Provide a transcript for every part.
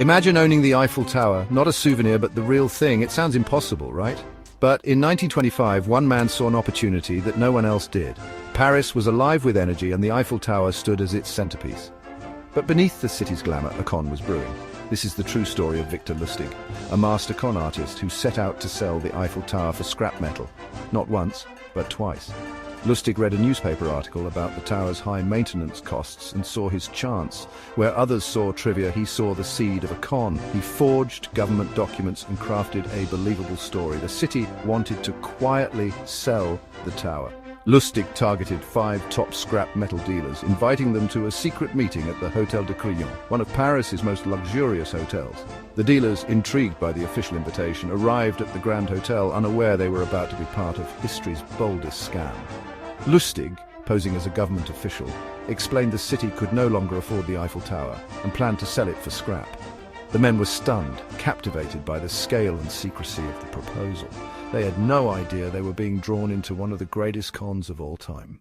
Imagine owning the Eiffel Tower, not a souvenir but the real thing. It sounds impossible, right? But in 1925, one man saw an opportunity that no one else did. Paris was alive with energy and the Eiffel Tower stood as its centerpiece. But beneath the city's glamour, a con was brewing. This is the true story of Victor Lustig, a master con artist who set out to sell the Eiffel Tower for scrap metal. Not once, but twice. Lustig read a newspaper article about the tower's high maintenance costs and saw his chance. Where others saw trivia, he saw the seed of a con. He forged government documents and crafted a believable story. The city wanted to quietly sell the tower. Lustig targeted 5 top scrap metal dealers, inviting them to a secret meeting at the Hôtel de Crillon, one of Paris's most luxurious hotels. The dealers, intrigued by the official invitation, arrived at the Grand Hotel unaware they were about to be part of history's boldest scam. Lustig, posing as a government official, explained the city could no longer afford the Eiffel Tower and planned to sell it for scrap. The men were stunned, captivated by the scale and secrecy of the proposal. They had no idea they were being drawn into one of the greatest cons of all time.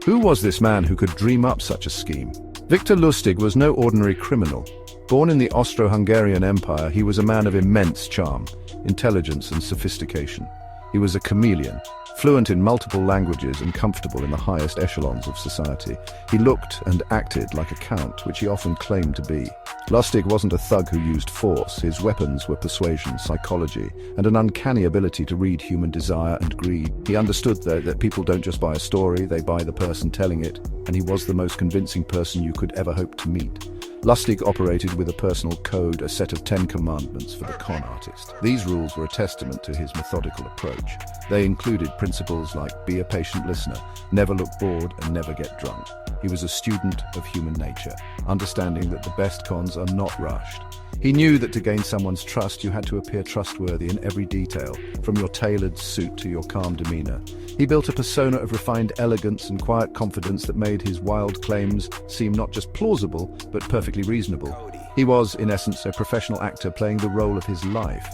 Who was this man who could dream up such a scheme? Victor Lustig was no ordinary criminal. Born in the Austro-Hungarian Empire, he was a man of immense charm, intelligence and sophistication. He was a chameleon, fluent in multiple languages and comfortable in the highest echelons of society. He looked and acted like a count, which he often claimed to be. Lustig wasn't a thug who used force. His weapons were persuasion, psychology, and an uncanny ability to read human desire and greed. He understood, though, that people don't just buy a story, they buy the person telling it, and he was the most convincing person you could ever hope to meet. Lustig operated with a personal code, a set of 10 commandments for the con artist. These rules were a testament to his methodical approach. They included principles like be a patient listener, never look bored, and never get drunk. He was a student of human nature, understanding that the best cons are not rushed. He knew that to gain someone's trust, you had to appear trustworthy in every detail, from your tailored suit to your calm demeanor. He built a persona of refined elegance and quiet confidence that made his wild claims seem not just plausible, but perfectly reasonable. He was, in essence, a professional actor playing the role of his life.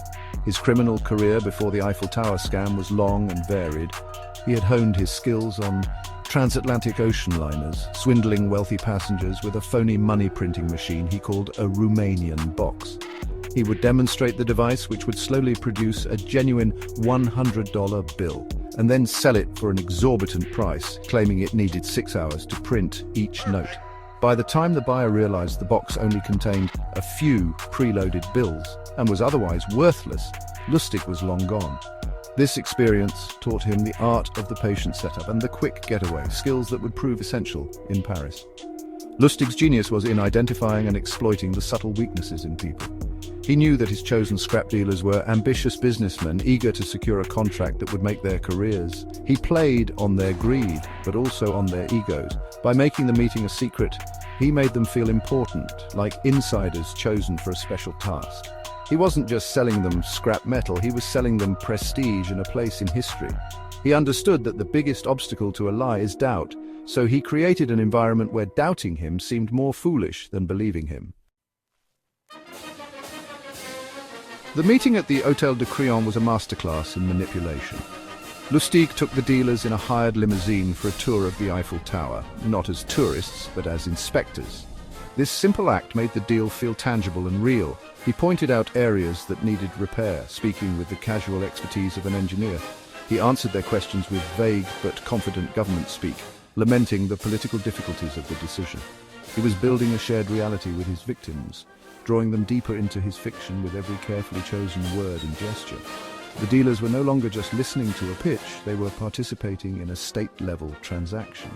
His criminal career before the Eiffel Tower scam was long and varied. He had honed his skills on transatlantic ocean liners, swindling wealthy passengers with a phony money printing machine he called a Romanian box. He would demonstrate the device, which would slowly produce a genuine $100 bill, and then sell it for an exorbitant price, claiming it needed 6 hours to print each note. By the time the buyer realized the box only contained a few preloaded bills and was otherwise worthless, Lustig was long gone. This experience taught him the art of the patient setup and the quick getaway, skills that would prove essential in Paris. Lustig's genius was in identifying and exploiting the subtle weaknesses in people. He knew that his chosen scrap dealers were ambitious businessmen eager to secure a contract that would make their careers. He played on their greed, but also on their egos. By making the meeting a secret, he made them feel important, like insiders chosen for a special task. He wasn't just selling them scrap metal, he was selling them prestige and a place in history. He understood that the biggest obstacle to a lie is doubt, so he created an environment where doubting him seemed more foolish than believing him. The meeting at the Hôtel de Crillon was a masterclass in manipulation. Lustig took the dealers in a hired limousine for a tour of the Eiffel Tower, not as tourists, but as inspectors. This simple act made the deal feel tangible and real. He pointed out areas that needed repair, speaking with the casual expertise of an engineer. He answered their questions with vague but confident government speak, lamenting the political difficulties of the decision. He was building a shared reality with his victims, drawing them deeper into his fiction with every carefully chosen word and gesture. The dealers were no longer just listening to a pitch, they were participating in a state-level transaction.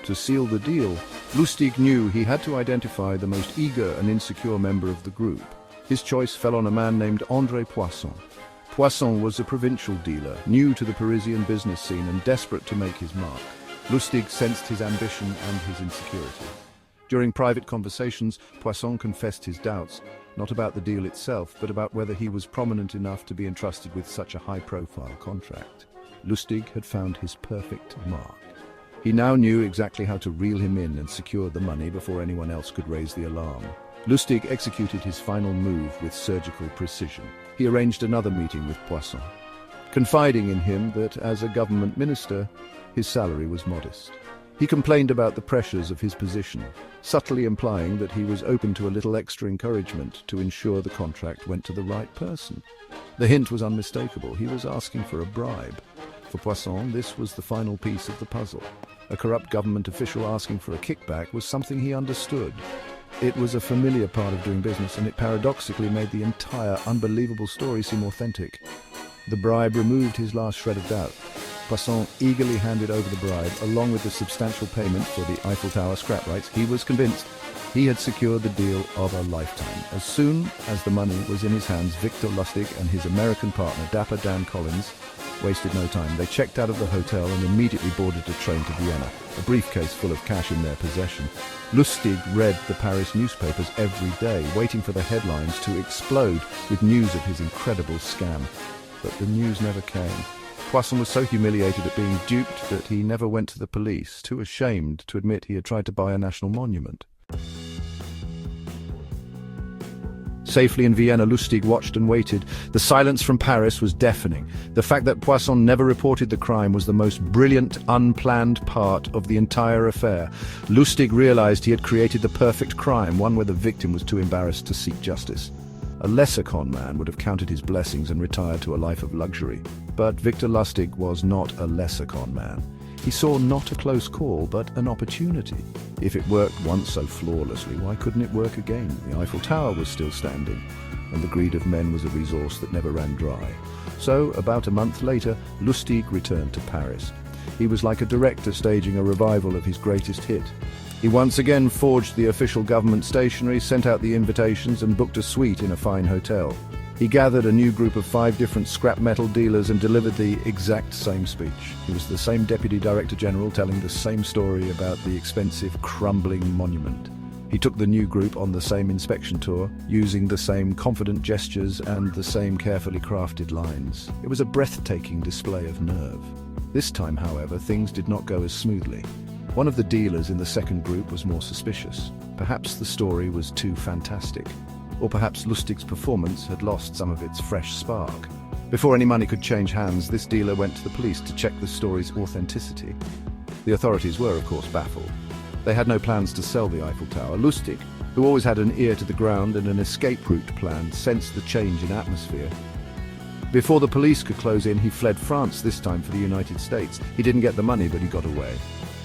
To seal the deal, Lustig knew he had to identify the most eager and insecure member of the group. His choice fell on a man named André Poisson. Poisson was a provincial dealer, new to the Parisian business scene and desperate to make his mark. Lustig sensed his ambition and his insecurity. During private conversations, Poisson confessed his doubts, not about the deal itself, but about whether he was prominent enough to be entrusted with such a high-profile contract. Lustig had found his perfect mark. He now knew exactly how to reel him in and secure the money before anyone else could raise the alarm. Lustig executed his final move with surgical precision. He arranged another meeting with Poisson, confiding in him that as a government minister, his salary was modest. He complained about the pressures of his position, subtly implying that he was open to a little extra encouragement to ensure the contract went to the right person. The hint was unmistakable. He was asking for a bribe. For Poisson, this was the final piece of the puzzle. A corrupt government official asking for a kickback was something he understood. It was a familiar part of doing business, and it paradoxically made the entire unbelievable story seem authentic. The bribe removed his last shred of doubt. Poisson eagerly handed over the bribe, along with the substantial payment for the Eiffel Tower scrap rights. He was convinced he had secured the deal of a lifetime. As soon as the money was in his hands, Victor Lustig and his American partner, Dapper Dan Collins, wasted no time. They checked out of the hotel and immediately boarded a train to Vienna, a briefcase full of cash in their possession. Lustig read the Paris newspapers every day, waiting for the headlines to explode with news of his incredible scam. But the news never came. Poisson was so humiliated at being duped that he never went to the police, too ashamed to admit he had tried to buy a national monument. Safely in Vienna, Lustig watched and waited. The silence from Paris was deafening. The fact that Poisson never reported the crime was the most brilliant, unplanned part of the entire affair. Lustig realized he had created the perfect crime, one where the victim was too embarrassed to seek justice. A lesser con man would have counted his blessings and retired to a life of luxury. But Victor Lustig was not a lesser con man. He saw not a close call, but an opportunity. If it worked once so flawlessly, why couldn't it work again? The Eiffel Tower was still standing, and the greed of men was a resource that never ran dry. So, about a month later, Lustig returned to Paris. He was like a director staging a revival of his greatest hit. He once again forged the official government stationery, sent out the invitations, and booked a suite in a fine hotel. He gathered a new group of 5 different scrap metal dealers and delivered the exact same speech. He was the same Deputy Director General telling the same story about the expensive, crumbling monument. He took the new group on the same inspection tour, using the same confident gestures and the same carefully crafted lines. It was a breathtaking display of nerve. This time, however, things did not go as smoothly. One of the dealers in the second group was more suspicious. Perhaps the story was too fantastic. Or perhaps Lustig's performance had lost some of its fresh spark. Before any money could change hands, this dealer went to the police to check the story's authenticity. The authorities were, of course, baffled. They had no plans to sell the Eiffel Tower. Lustig, who always had an ear to the ground and an escape route planned, sensed the change in atmosphere. Before the police could close in, he fled France, this time for the United States. He didn't get the money, but he got away.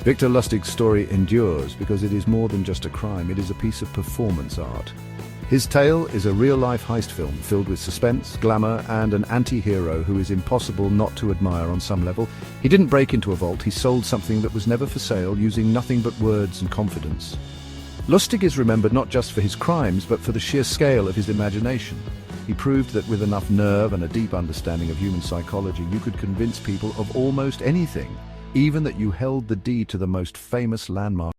Victor Lustig's story endures because it is more than just a crime. It is a piece of performance art. His tale is a real-life heist film filled with suspense, glamour, and an anti-hero who is impossible not to admire on some level. He didn't break into a vault, he sold something that was never for sale, using nothing but words and confidence. Lustig is remembered not just for his crimes, but for the sheer scale of his imagination. He proved that with enough nerve and a deep understanding of human psychology, you could convince people of almost anything, even that you held the deed to the most famous landmark.